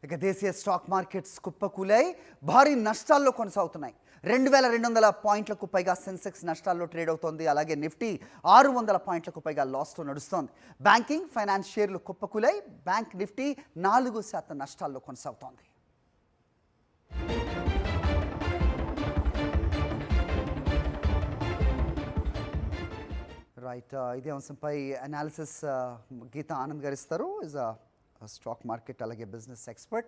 ఇక దేశీయ stock markets కుప్పకూలాయి, భారీ నష్టాల్లో కొనసాగుతున్నాయి. 2200 పాయింట్లకు పైగా సెన్సెక్స్ నష్టాల్లో ట్రేడ్ అవుతోంది. అలాగే నిఫ్టీ 600 పాయింట్లకు పైగా లాస్తో నడుస్తోంది. బ్యాంకింగ్, ఫైనాన్స్ షేర్లు కుప్పకూలాయి. బ్యాంక్ నిఫ్టీ 4% నష్టాల్లో కొనసాగుతోంది. రైట్, ఇదే అంశంపై అనాలిసిస్ గీతా ఆనంద్ గారు ఇస్తారు. ఇస్ స్టాక్ మార్కెట్ అలాగే బిజినెస్ ఎక్స్పర్ట్.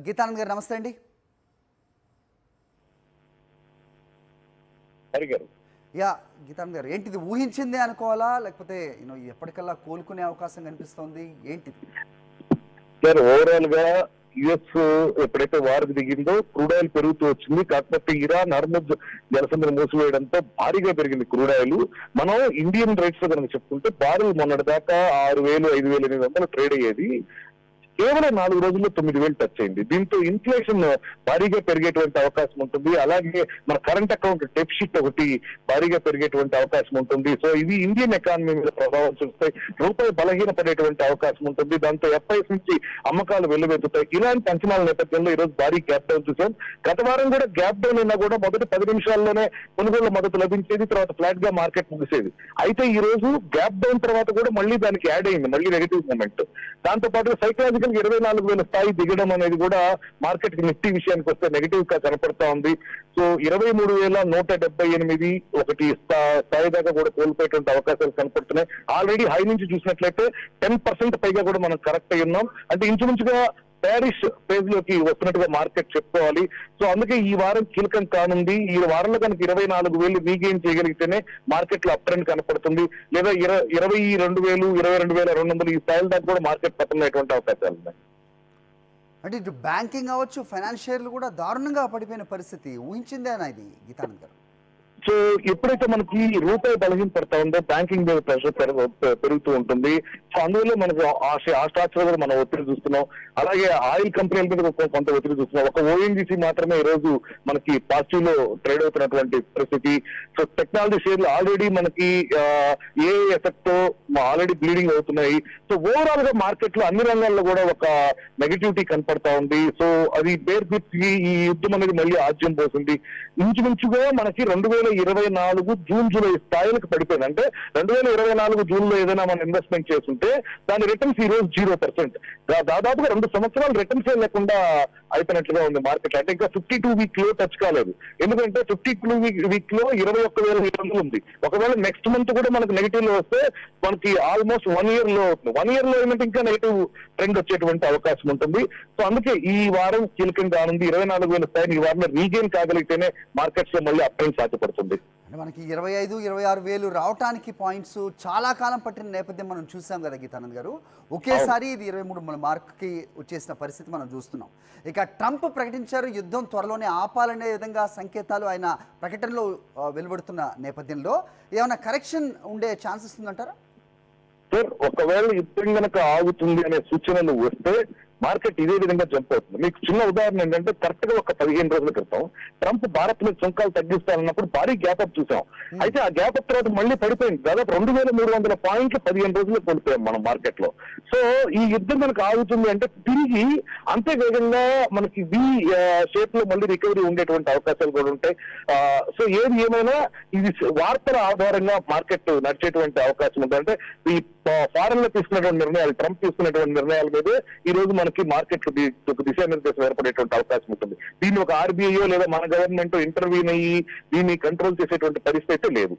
గీతానంద్ గారు నమస్తే అండి. యా గీతానంద్ గారు, ఏంటిది ఊహించింది అనుకోవాలా, లేకపోతే ఎప్పటికల్లా కోలుకునే అవకాశం కనిపిస్తోంది, ఏంటిది? సార్, ఓవరాల్ గా యుఎస్ ఎప్పుడైతే వారికి దిగిందో క్రూడ్ ఆయిల్ పెరుగుతూ వచ్చింది. కాకపోతే ఇరాన్ హర్ముజ్ జలసంధిని మూసివేయడంతో భారీగా పెరిగింది క్రూడ్ ఆయిల్. మనం ఇండియన్ రేట్స్ లో కనుక చెప్పుకుంటే బారెల్ మొన్నటి దాకా 6,000, 5,800 ట్రేడ్ అయ్యేది. కేవలం 4 రోజుల్లో 9,000 టచ్ అయింది. దీంతో ఇన్ఫ్లేషన్ భారీగా పెరిగేటువంటి అవకాశం ఉంటుంది. అలాగే మన కరెంట్ అకౌంట్ డెఫిసిట్ ఒకటి భారీగా పెరిగేటువంటి అవకాశం ఉంటుంది. సో ఇవి ఇండియన్ ఎకానమీ మీద ప్రభావం చూస్తాయి. రూపాయి బలహీనపడేటువంటి అవకాశం ఉంటుంది. దాంతో ఎఫ్ఐఎస్ నుంచి అమ్మకాలు వెల్లువెత్తుతాయి. ఇలాంటి అంచనాల నేపథ్యంలో ఈ రోజు భారీ గ్యాప్ డౌన్ చూసాం. గత వారం కూడా గ్యాప్ డౌన్ అయినా కూడా మొదటి 10 నిమిషాల్లోనే కొనుగోలు మద్దతు లభించేది, తర్వాత ఫ్లాట్ గా మార్కెట్ ముగిసేది. అయితే ఈ రోజు గ్యాప్ డౌన్ తర్వాత కూడా మళ్ళీ దానికి యాడ్ అయింది, మళ్ళీ నెగిటివ్ మూమెంట్. దాంతో పాటు సైకలాజికల్ 24,000 స్థాయి దిగడం అనేది కూడా మార్కెట్ కి నిఫ్టీ విషయానికి వస్తే నెగిటివ్ గా కనపడతా ఉంది. సో 23,178 ఒకటి స్థాయి దాకా కూడా కోల్పోయేటువంటి అవకాశాలు కనపడుతున్నాయి. ఆల్రెడీ హై నుంచి చూసినట్లయితే 10% పైగా కూడా మనం కరెక్ట్ అయి ఉన్నాం. అంటే ఇంచుమించుగా ప్యారిస్ ఫేజ్ లోకి వస్తున్నట్టుగా మార్కెట్ చెప్పుకోవాలి. సో అందుకే ఈ వారం కీలకం కానుంది. ఈ వారంలో కనుక 24,000 రీగెయిన్ చేయగలిగితేనే మార్కెట్ లో అప్ ట్రెండ్ కనపడుతుంది. లేదా 22,000, 22,200 ఈ స్థాయిల దాకా కూడా మార్కెట్ పతనమైనటువంటి అవకాశాలు ఉన్నాయి. అంటే ఇటు బ్యాంకింగ్ అవ్వచ్చు, ఫైనాన్స్ షేర్లు కూడా దారుణంగా పడిపోయిన పరిస్థితి ఊహించిందేనా ఇది గీతానంద్ గారు? సో ఎప్పుడైతే మనకి రూపాయి బలహీన పడతా ఉందో బ్యాంకింగ్ మీద ప్రెషర్ పెరుగుతూ ఉంటుంది. సో అందువల్ల మనకు ఆ స్టాక్స్ కూడా మనం ఒత్తిడి చూస్తున్నాం. అలాగే ఆయిల్ కంపెనీల మీద కొంత ఒత్తిడి చూస్తున్నాం. ఒక ఓఎన్జీసీ మాత్రమే ఈ రోజు మనకి పాజిటివ్ లో ట్రేడ్ అవుతున్నటువంటి పరిస్థితి. సో టెక్నాలజీ షేర్లు ఆల్రెడీ మనకి ఏ ఎఫెక్ట్ తో ఆల్రెడీ బ్లీడింగ్ అవుతున్నాయి. సో ఓవరాల్ గా మార్కెట్ లో అన్ని రంగాల్లో కూడా ఒక నెగటివిటీ కనపడతా ఉంది. సో అది బేర్ గుర్తి ఈ యుద్ధం అనేది మళ్ళీ ఆజ్యం పోతుంది. ఇంచుమించుగా మనకి 2024 జూన్ జూలై స్థాయిలకు పడిపోయింది. అంటే 2024 జూన్ లో ఏదైనా మనం ఇన్వెస్ట్మెంట్ చేస్తుంటే దాని రిటర్న్స్ ఈ రోజు 0%. దాదాపుగా 2 సంవత్సరాలు రిటర్న్స్ లేకుండా అయిపోయినట్లుగా ఉంది మార్కెట్. అంటే ఇంకా 52 వీక్ లో టచ్ కాలేదు. ఎందుకంటే 52 వీక్ లో 21,700 ఉంది. ఒకవేళ నెక్స్ట్ మంత్ కూడా మనకు నెగిటివ్ లో వస్తే మనకి ఆల్మోస్ట్ 1 year లో అవుతుంది. 1 year లో ఏమంటే ఇంకా నెగిటివ్ ట్రెండ్ వచ్చేటువంటి అవకాశం ఉంటుంది. సో అందుకే ఈ వారం కీలకంగా ఉంది. 24,000 స్థాయిని ఈ వారంలో రీగెయిన్ కాగలిగితేనే మార్కెట్స్ లో మళ్ళీ అప్ ట్రెండ్ సాధ్యపడుతుంది. అంటే మనకి 25,000, 26,000 రావటానికి పాయింట్స్ చాలా కాలం పట్టిన నేపథ్యం మనం చూసాం కదా గీతానంద్ గారు. ఒకేసారి ఇది 23 మార్క్కి వచ్చేసిన పరిస్థితి మనం చూస్తున్నాం. ఇక ట్రంప్ ప్రకటించారు యుద్ధం త్వరలోనే ఆపాలనే విధంగా సంకేతాలు ఆయన ప్రకటనలో వెలువడుతున్న నేపథ్యంలో ఏమైనా కరెక్షన్ ఉండే ఛాన్సెస్ ఉందంటారా? సార్, ఒకవేళ యుద్ధం కనుక ఆగుతుంది అనే సూచనలు వస్తే మార్కెట్ ఇదే విధంగా జంప్ అవుతుంది. మీకు చిన్న ఉదాహరణ ఏంటంటే కరెక్ట్ గా ఒక 15 రోజుల క్రితం ట్రంప్ భారత్ మీద సుంకాలు తగ్గిస్తానన్నప్పుడు భారీ గ్యాప్ అప్ చూసాం. అయితే ఆ గ్యాప్ అప్ తర్వాత మళ్ళీ పడిపోయింది. దాదాపు 2,300 పాయింట్లు 15 రోజుల్లో కోల్పోయాం మనం మార్కెట్ లో. సో ఈ యుద్ధం మనకు ఆగుతుంది అంటే తిరిగి అంతే వేగంగా మనకి వి షేప్ లో మళ్ళీ రికవరీ ఉండేటువంటి అవకాశాలు కూడా ఉంటాయి. సో ఏది ఏమైనా ఇది వార్తల ఆధారంగా మార్కెట్ నడిచేటువంటి అవకాశం ఉంటుంది. అంటే ఈ ఫారెన్ లో తీసుకున్నటువంటి నిర్ణయాలు, ట్రంప్ తీసుకున్నటువంటి నిర్ణయాల మీద ఈ రోజు మనకి మార్కెట్ దిశానిర్దేశం ఏర్పడేటువంటి అవకాశం ఉంటుంది. దీన్ని ఒక ఆర్బీఐ లేదా మన గవర్నమెంట్ ఇంటర్వ్యూన్ అయ్యి దీన్ని కంట్రోల్ చేసేటువంటి పరిస్థితి లేదు.